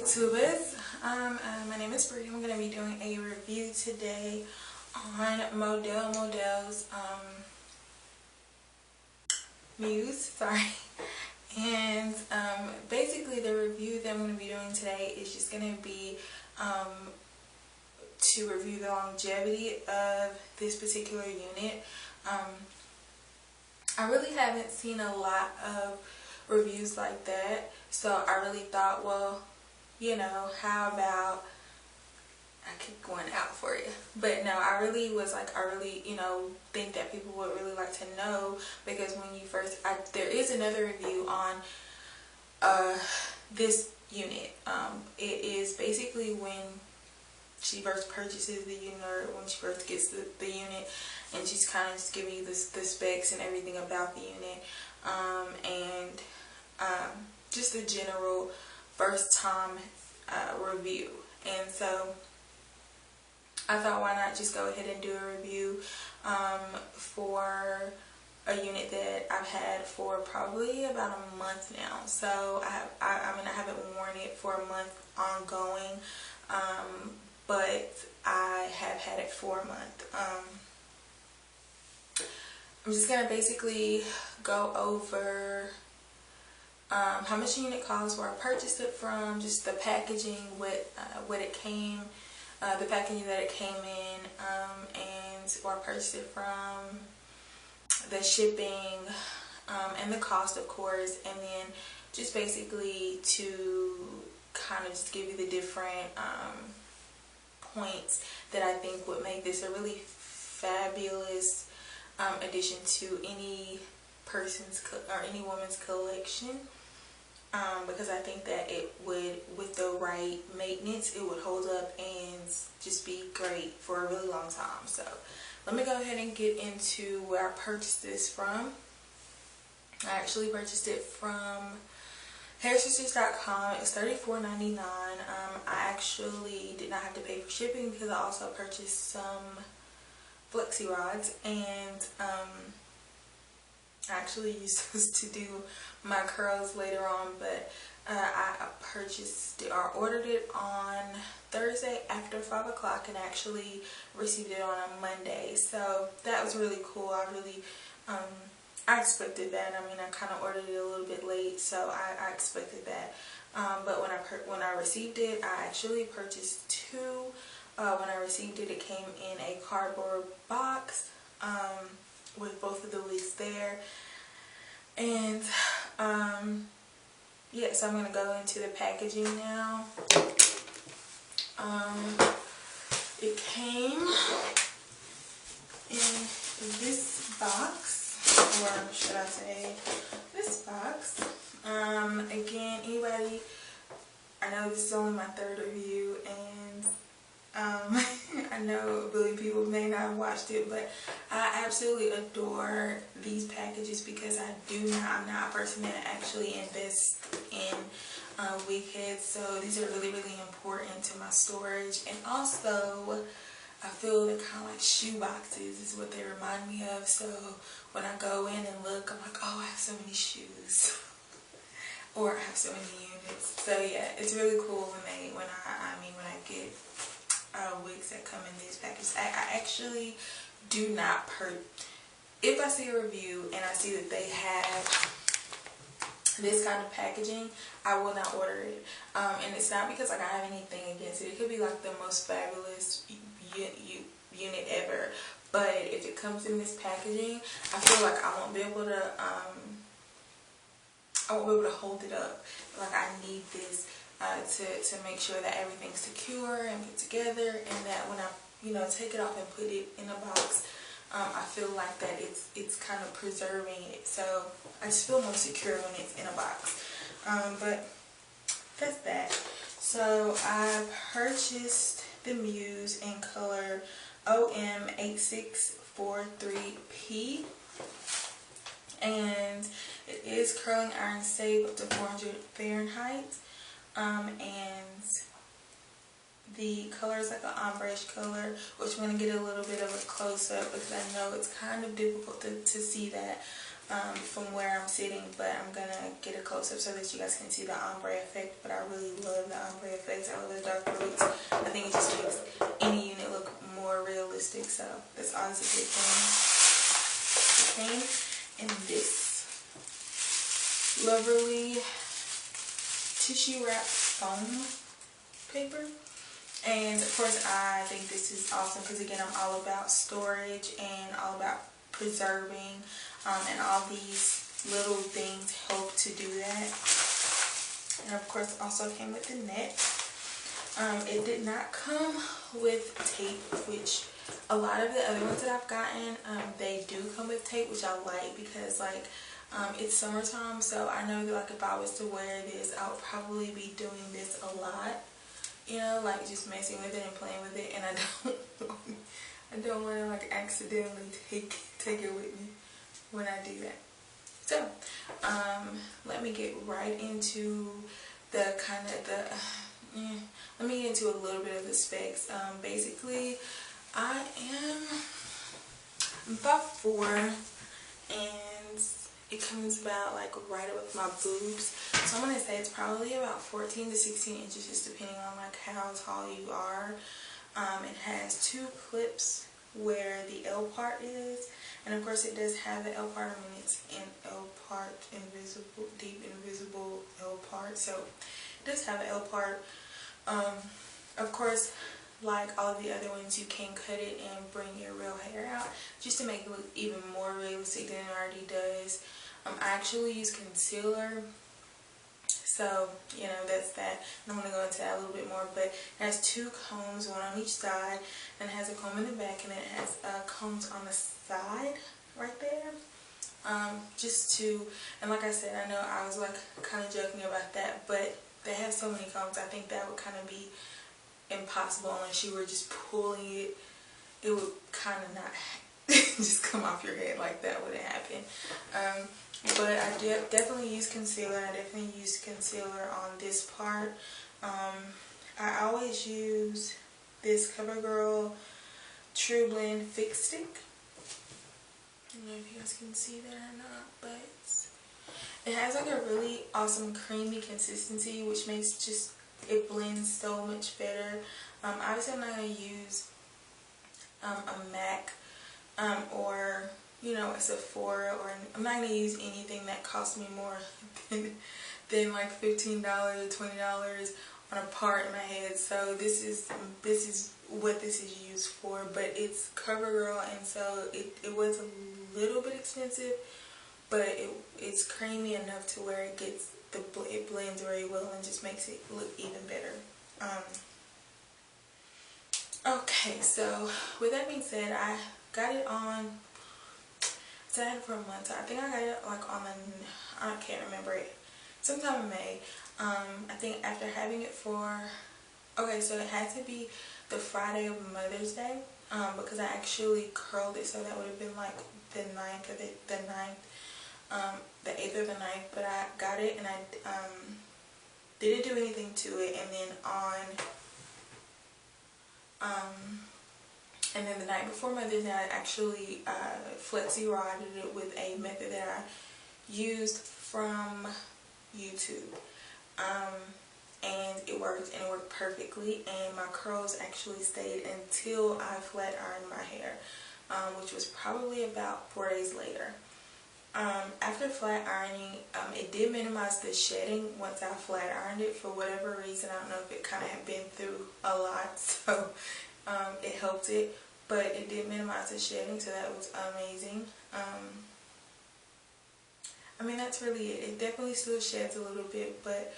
YouTubers. My name is Bree. I'm going to be doing a review today on Model's Muze, sorry. And basically the review that I'm going to be doing today is just going to be to review the longevity of this particular unit. I really haven't seen a lot of reviews like that, so I really thought, well, you know, how about I keep going out for you. But no, I really was like, I really, you know, think that people would really like to know, because when you first, there is another review on this unit. It is basically when she first purchases the unit, or when she first gets the unit, and she's kind of just giving you the specs and everything about the unit, and just a general first time review. And so I thought, why not just go ahead and do a review for a unit that I've had for probably about a month now. So I mean, I haven't worn it for a month ongoing, but I have had it for a month. I'm just gonna basically go over how much the unit cost, where I purchased it from, just the packaging, what it came, the packaging that it came in, and where I purchased it from, the shipping, and the cost, of course, and then just basically to kind of just give you the different points that I think would make this a really fabulous addition to any person's or any woman's collection, because I think that it would, with the right maintenance, it would hold up and just be great for a really long time. So let me go ahead and get into where I purchased this from. I actually purchased it from hairsisters.com. It's $34.99. I actually did not have to pay for shipping because I also purchased some flexi rods, and I actually used those to do my curls later on, but I purchased it, or ordered it on Thursday after 5 o'clock and actually received it on a Monday. So that was really cool. I really I expected that. I mean, I kind of ordered it a little bit late, so I expected that. But when I received it, I actually purchased two. When I received it, it came in a cardboard box with both of the wigs there. And yeah, so I'm going to go into the packaging now. It came in this box, or should I say this box. Again, anybody, I know this is only my third review, and I know a billion people may not have watched it, but I absolutely adore these packages, because I'm not a person that actually invests in wig heads, so these are really, really important to my storage. And also, I feel they're kind of like shoe boxes is what they remind me of. So when I go in and look, I'm like, oh, I have so many shoes, or I have so many units. So yeah, it's really cool when I get wigs that come in these packages. I actually do not if I see a review and I see that they have this kind of packaging, I will not order it. And it's not because like I have anything against it. It could be like the most fabulous unit ever, but if it comes in this packaging, I feel like I won't be able to hold it up. Like, I need this to make sure that everything's secure and put together, and that when I take it off and put it in a box, I feel like that it's kind of preserving it. So I just feel more secure when it's in a box. But that's that. So I purchased the Muze in color OM8643P, and it is curling iron safe up to 400 Fahrenheit. And the color is like an ombre-ish color, which I'm going to get a little bit of a close-up, because I know it's kind of difficult to see that from where I'm sitting, but I'm going to get a close-up so that you guys can see the ombre effect. But I really love the ombre effects. I love the darker looks. I think it just makes any unit look more realistic. So that's always a good thing. It came in this lovely tissue wrap foam paper. And of course I think this is awesome because again I'm all about storage and all about preserving, and all these little things help to do that. And of course also came with the net. It did not come with tape, which a lot of the other ones that I've gotten, they do come with tape, which I like because like it's summertime, so I know that like if I was to wear this I would probably be doing this a lot, you know, like just messing with it and playing with it, and I don't want to like accidentally take it with me when I do that. So let me get right into the kind of let me get into a little bit of the specs. Basically I am about 4 and it comes about like right above my boobs, so I'm gonna say it's probably about 14 to 16 inches just depending on like how tall you are. It has 2 clips where the L part is, and of course it does have the L part. I mean it's an L part, invisible, deep invisible L part, so it does have an L part. Of course, like all of the other ones, you can cut it and bring your real hair out just to make it look even more realistic than it already does. I actually use concealer, so you know that's that. And I'm going to go into that a little bit more, but it has 2 combs, one on each side, and it has a comb in the back, and it has combs on the side right there. Just to, and like I said, I know I was like kind of joking about that, but they have so many combs, I think that would kind of be impossible unless you were just pulling it. It would kind of not just come off your head like that. Wouldn't happen. But I definitely use concealer. I definitely use concealer on this part. I always use this CoverGirl True Blend Fix Stick. I don't know if you guys can see that or not, but it has like a really awesome creamy consistency, which makes just it blends so much better. Obviously I'm not going to use a MAC or you know a Sephora, or I'm not going to use anything that costs me more than like $15 or $20 on a part in my head. So this is what this is used for, but it's CoverGirl, and so it was a little bit expensive, but it's creamy enough to where it blends very well and just makes it look even better. Okay, so with that being said, I got it on, so I had it for a month. So I think I got it like on I can't remember it, sometime in May. I think after having it for, okay, so it had to be the Friday of Mother's Day, because I actually curled it, so that would have been like the 9th or the 9th. The 8th or the 9th, but I got it and I didn't do anything to it, and then and then the night before Mother's Day I actually flexi rodded it with a method that I used from YouTube, and it worked perfectly, and my curls actually stayed until I flat ironed my hair, which was probably about 4 days later. After flat ironing, it did minimize the shedding once I flat ironed it for whatever reason. I don't know if it kind of had been through a lot, so it helped it, but it did minimize the shedding, so that was amazing. I mean, that's really it. It definitely still sheds a little bit, but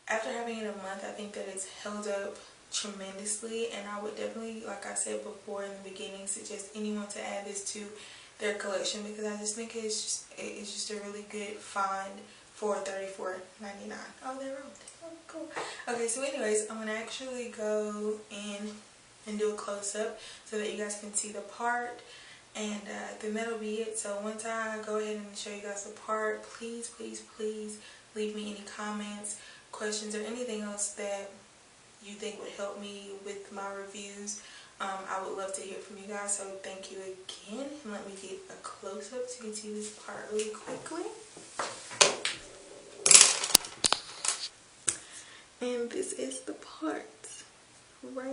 after having it a month, I think that it's held up tremendously, and I would definitely, like I said before in the beginning, suggest anyone to add this to their collection, because I just think it's just a really good find for $34.99. Oh, they're rolled. Oh, cool. Okay, so anyways, I'm going to actually go in and do a close-up so that you guys can see the part, and then that'll be it. So once I go ahead and show you guys the part, please, please, please leave me any comments, questions, or anything else that you think would help me with my reviews. I would love to hear from you guys, so thank you again, and let me get a close-up so you can see this part really quickly. And this is the part right